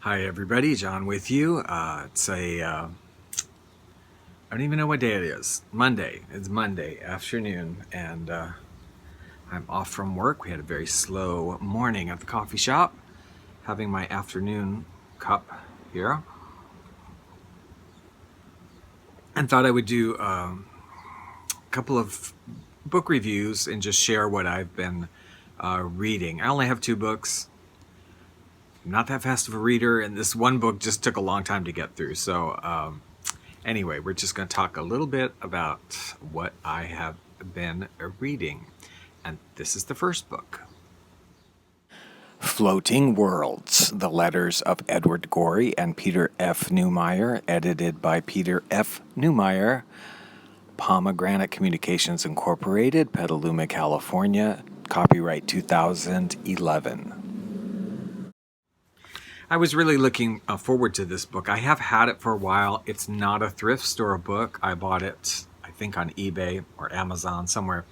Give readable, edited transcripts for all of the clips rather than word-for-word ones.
Hi everybody, John with you. I don't even know what day it is. Monday. It's Monday afternoon and I'm off from work. We had a very slow morning at the coffee shop, having my afternoon cup here. And thought I would do a couple of book reviews and just share what I've been reading. I only have 2 books. I'm not that fast of a reader, and this one book just took a long time to get through. So anyway, we're just going to talk a little bit about what I have been reading. And this is the first book. Floating Worlds, The Letters of Edward Gorey and Peter F. Neumeyer, edited by Peter F. Neumeyer, Pomegranate Communications Incorporated, Petaluma, California, copyright 2011. I was really looking forward to this book. I have had it for a while. It's not a thrift store book. I bought it, I think, on eBay or Amazon somewhere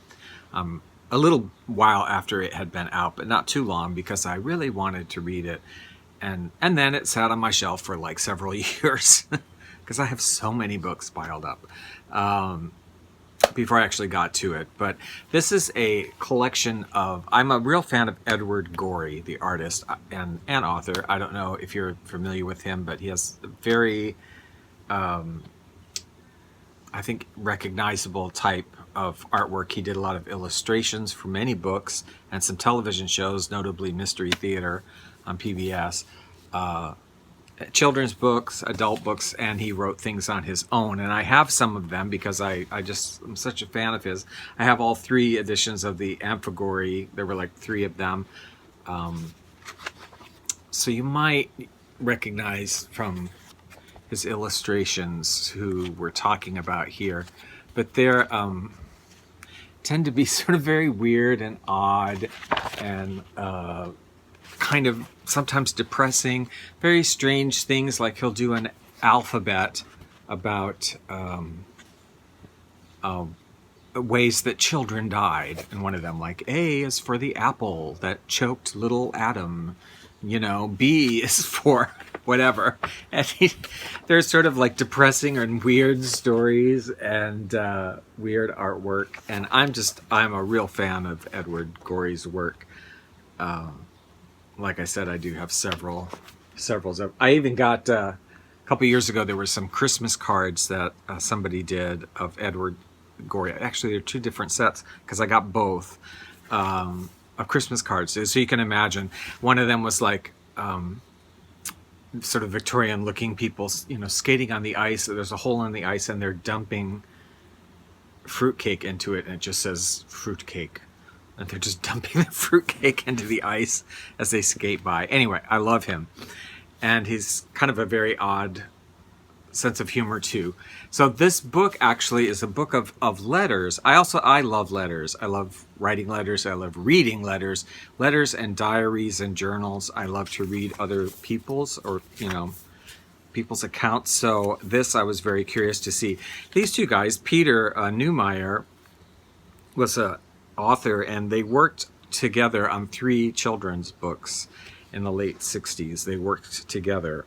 a little while after it had been out, but not too long because I really wanted to read it. And then it sat on my shelf for like several years because I have so many books piled up before I actually got to it. But this is a collection of, I'm a real fan of Edward Gorey, the artist and author. I don't know if you're familiar with him, but he has a very, I think, recognizable type of artwork. He did a lot of illustrations for many books and some television shows, notably Mystery Theater on PBS. Children's books, adult books, and he wrote things on his own. And I have some of them because I'm such a fan of his. I have all 3 editions of the Amphigory. There were like 3 of them. So you might recognize from his illustrations who we're talking about here. But they're tend to be sort of very weird and odd and kind of sometimes depressing, very strange things. Like he'll do an alphabet about ways that children died, and one of them, like, A is for the apple that choked little Adam, B is for whatever. And there's sort of like depressing and weird stories and weird artwork, and I'm a real fan of Edward Gorey's work. Like I said, I do have several. I even got a couple years ago, there were some Christmas cards that somebody did of Edward Gorey. Actually, they're 2 different sets because I got both of Christmas cards. So you can imagine, one of them was like sort of Victorian looking people, skating on the ice. There's a hole in the ice and they're dumping fruitcake into it, and it just says fruitcake. And they're just dumping the fruitcake into the ice as they skate by. Anyway, I love him. And he's kind of a very odd sense of humor too. So this book actually is a book of letters. I love letters. I love writing letters. I love reading letters. Letters and diaries and journals. I love to read other people's people's accounts. So this I was very curious to see. These 2 guys, Peter Neumeyer was a author, and they worked together on 3 children's books in the late 60s. They worked together.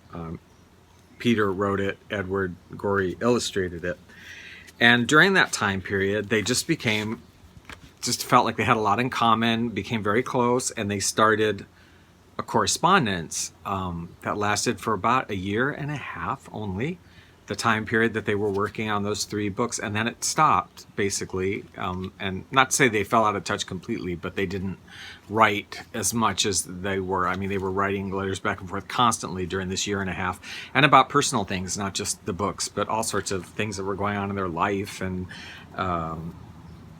Peter wrote it, Edward Gorey illustrated it. And during that time period, they just felt like they had a lot in common, became very close, and they started a correspondence that lasted for about 1.5 years only, the time period that they were working on those 3 books. And then it stopped, basically. And not to say they fell out of touch completely, but they didn't write as much as they were. I mean, they were writing letters back and forth constantly during this 1.5 years, and about personal things, not just the books, but all sorts of things that were going on in their life and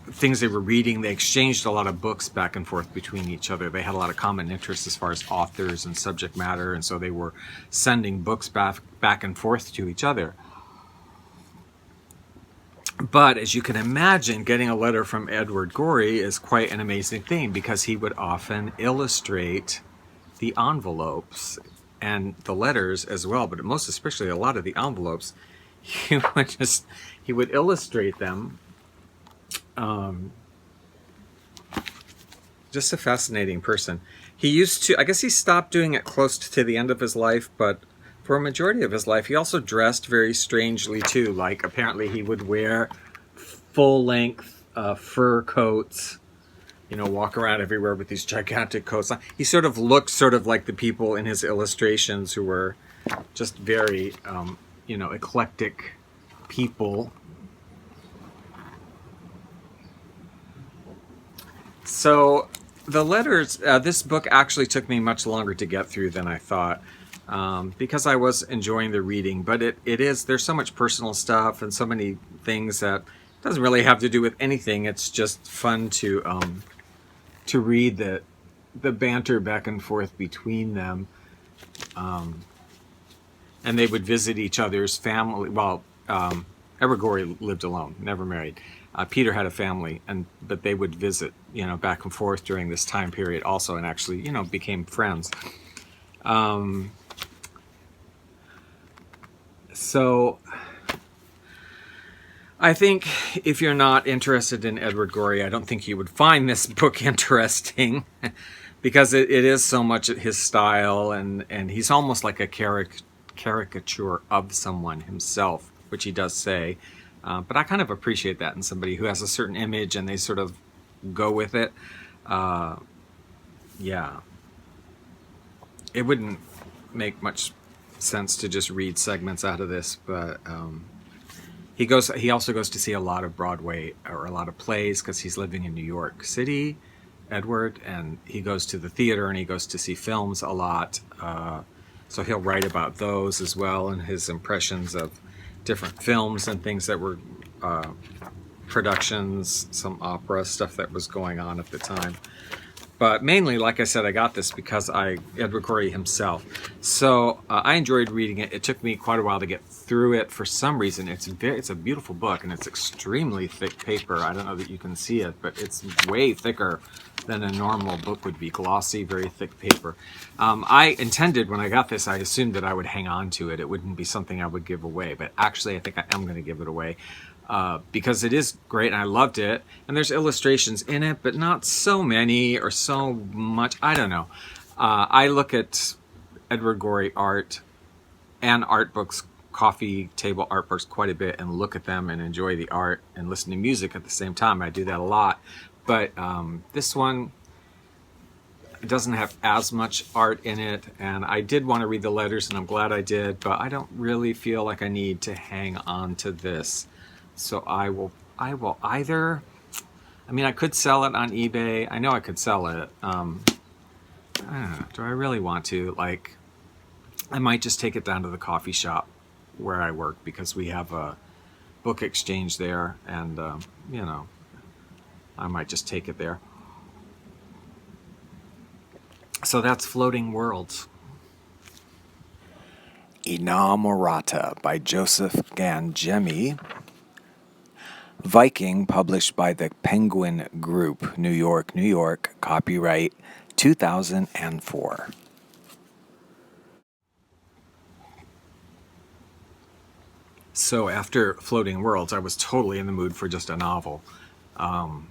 things they were reading. They exchanged a lot of books back and forth between each other. They had a lot of common interests as far as authors and subject matter, and so they were sending books back and forth to each other. But as you can imagine, getting a letter from Edward Gorey is quite an amazing thing, because he would often illustrate the envelopes and the letters as well, but most especially a lot of the envelopes. He would illustrate them. Just a fascinating person. He used to, I guess he stopped doing it close to the end of his life, but for a majority of his life, he also dressed very strangely too. Like apparently he would wear full length fur coats, walk around everywhere with these gigantic coats on. He sort of looked sort of like the people in his illustrations who were just very, eclectic people. So the letters, this book actually took me much longer to get through than I thought, because I was enjoying the reading. But there's so much personal stuff and so many things that doesn't really have to do with anything. It's just fun to read the banter back and forth between them. And they would visit each other's family. Well, Edward Gorey lived alone, never married. Peter had a family, but they would visit, back and forth during this time period also, and actually, became friends. So I think if you're not interested in Edward Gorey, I don't think you would find this book interesting because it is so much his style, and he's almost like a caricature of someone himself, which he does say. But I kind of appreciate that in somebody who has a certain image and they sort of go with it. Yeah. It wouldn't make much sense to just read segments out of this, but he also goes to see a lot of Broadway or a lot of plays because he's living in New York City, Edward, and he goes to the theater and he goes to see films a lot. So he'll write about those as well and his impressions of different films and things that were productions, some opera stuff that was going on at the time. But mainly, like I said, I got this because Edward Gorey himself. So I enjoyed reading it. It took me quite a while to get through it for some reason. It's a beautiful book and it's extremely thick paper. I don't know that you can see it, but it's way thicker than a normal book would be. Glossy, very thick paper. I intended when I got this, I assumed that I would hang on to it. It wouldn't be something I would give away, but actually I think I am going to give it away. Because it is great and I loved it, and there's illustrations in it, but not so many or so much. I don't know. I look at Edward Gorey art and art books, coffee table art books, quite a bit, and look at them and enjoy the art and listen to music at the same time. I do that a lot, but this one doesn't have as much art in it, and I did want to read the letters and I'm glad I did, but I don't really feel like I need to hang on to this. So I will either, I could sell it on eBay. I know I could sell it. I don't know, do I really want to? Like, I might just take it down to the coffee shop where I work because we have a book exchange there, and I might just take it there. So that's Floating Worlds. Inamorata by Joseph Gangemi. Viking, published by the Penguin Group, New York, New York, copyright 2004. So after Floating Worlds, I was totally in the mood for just a novel, some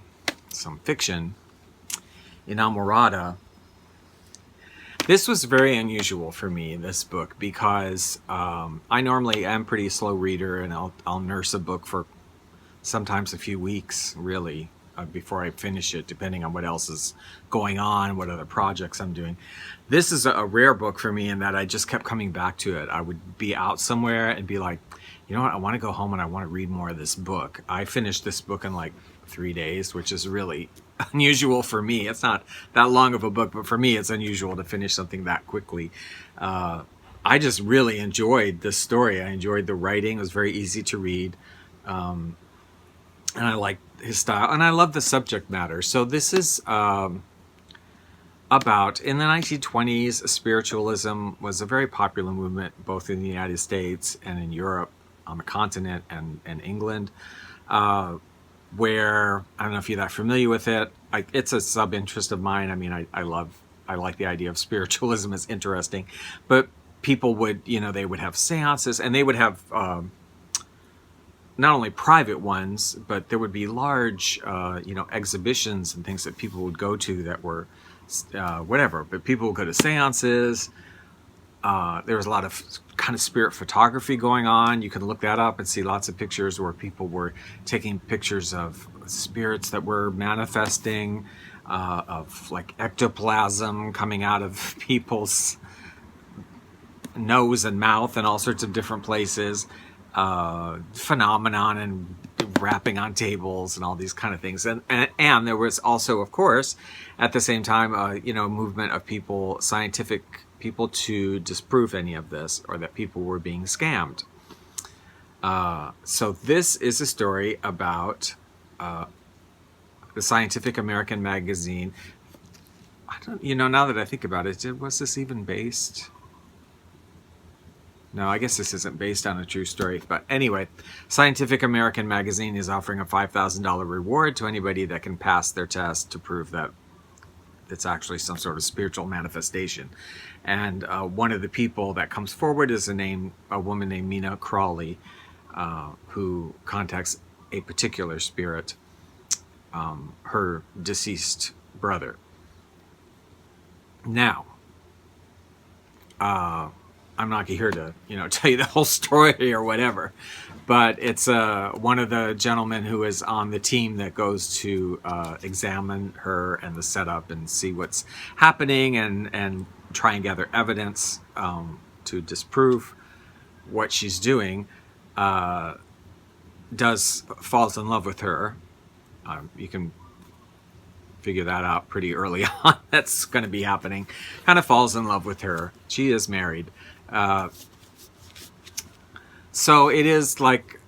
fiction. Inamorata. This was very unusual for me, this book, because I normally am a pretty slow reader, and I'll nurse a book for sometimes a few weeks, really, before I finish it, depending on what else is going on, what other projects I'm doing. This is a rare book for me in that I just kept coming back to it. I would be out somewhere and be like, you know what, I want to go home and I want to read more of this book. I finished this book in like 3 days, which is really unusual for me. It's not that long of a book, but for me, it's unusual to finish something that quickly. I just really enjoyed this story. I enjoyed the writing. It was very easy to read. And I like his style, and I love the subject matter. So this is about, in the 1920s, spiritualism was a very popular movement, both in the United States and in Europe, on the continent, and England, where, I don't know if you're that familiar with it, it's a sub-interest of mine. I like the idea of spiritualism. It's interesting, but people would, they would have seances, and they would have, not only private ones, but there would be large, exhibitions and things that people would go to that were whatever. But people would go to seances. There was a lot of kind of spirit photography going on. You can look that up and see lots of pictures where people were taking pictures of spirits that were manifesting, of like ectoplasm coming out of people's nose and mouth and all sorts of different places, phenomenon and rapping on tables and all these kind of things. And there was also, of course, at the same time, a movement of people, scientific people, to disprove any of this, or that people were being scammed. So this is a story about the Scientific American magazine. I don't, now that I think about it, was this even based? No, I guess this isn't based on a true story. But anyway, Scientific American magazine is offering a $5,000 reward to anybody that can pass their test to prove that it's actually some sort of spiritual manifestation. And one of the people that comes forward is a woman named Mina Crawley, who contacts a particular spirit, her deceased brother. Now, I'm not here to, tell you the whole story or whatever, but it's one of the gentlemen who is on the team that goes to examine her and the setup and see what's happening and try and gather evidence to disprove what she's doing. Falls in love with her. You can figure that out pretty early on. That's going to be happening. Kind of falls in love with her. She is married. So it is like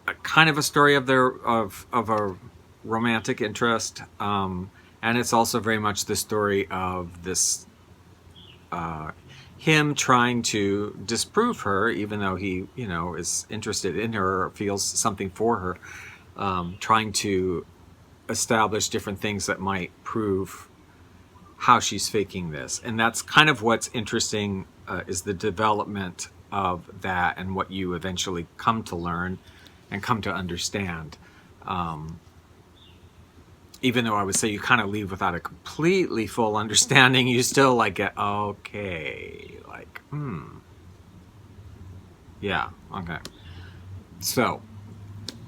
a kind of a story of a romantic interest, and it's also very much the story of this him trying to disprove her, even though he is interested in her or feels something for her, trying to establish different things that might prove how she's faking this. And that's kind of what's interesting, is the development of that and what you eventually come to learn and come to understand. Even though I would say you kind of leave without a completely full understanding, you still like get, okay, like, yeah, okay. So,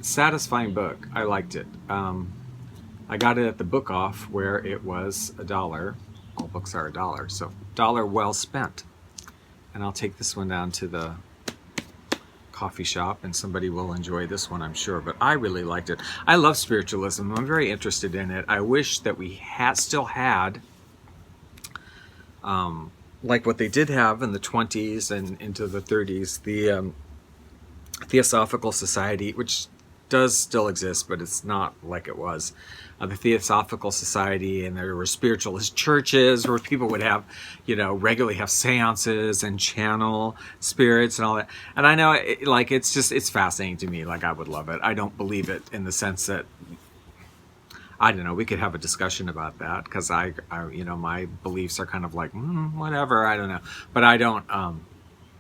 satisfying book. I liked it. I got it at the Book Off, where it was $1. All books are $1, so $1 well spent. And I'll take this one down to the coffee shop, and somebody will enjoy this one, I'm sure. But I really liked it. I love spiritualism. I'm very interested in it. I wish that we still had, like what they did have in the 20s and into the 30s, the Theosophical Society, which does still exist, but it's not like it was. The Theosophical Society, and there were spiritualist churches where people would have, regularly have seances and channel spirits and all that. And I know, it's fascinating to me. Like, I would love it. I don't believe it in the sense that, I don't know, we could have a discussion about that, because I my beliefs are kind of like, whatever, I don't know. But I don't,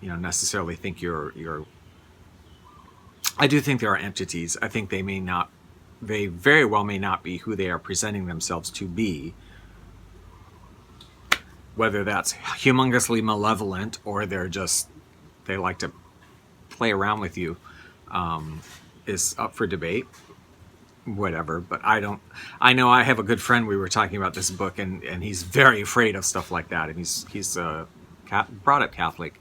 necessarily think I do think there are entities. I think they very well may not be who they are presenting themselves to be. Whether that's humongously malevolent or they like to play around with you, is up for debate. Whatever, but I know I have a good friend, we were talking about this book, and he's very afraid of stuff like that, and he's brought up Catholic.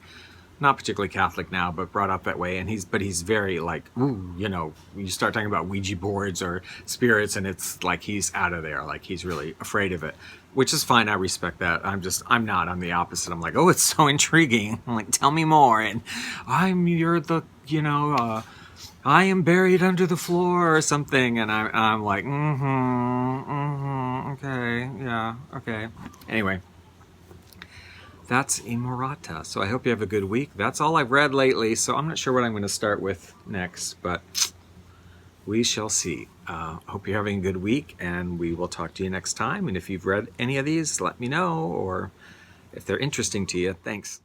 Not particularly Catholic now, but brought up that way. And he's very like, ooh, you start talking about Ouija boards or spirits, and it's like he's out of there. Like, he's really afraid of it, which is fine. I respect that. I'm the opposite. I'm like, oh, it's so intriguing. I'm like, tell me more. And I am buried under the floor or something. And I'm like, okay, yeah, okay. Anyway. That's Inamorata. So I hope you have a good week. That's all I've read lately, so I'm not sure what I'm going to start with next, but we shall see. Hope you're having a good week, and we will talk to you next time. And if you've read any of these, let me know, or if they're interesting to you. Thanks.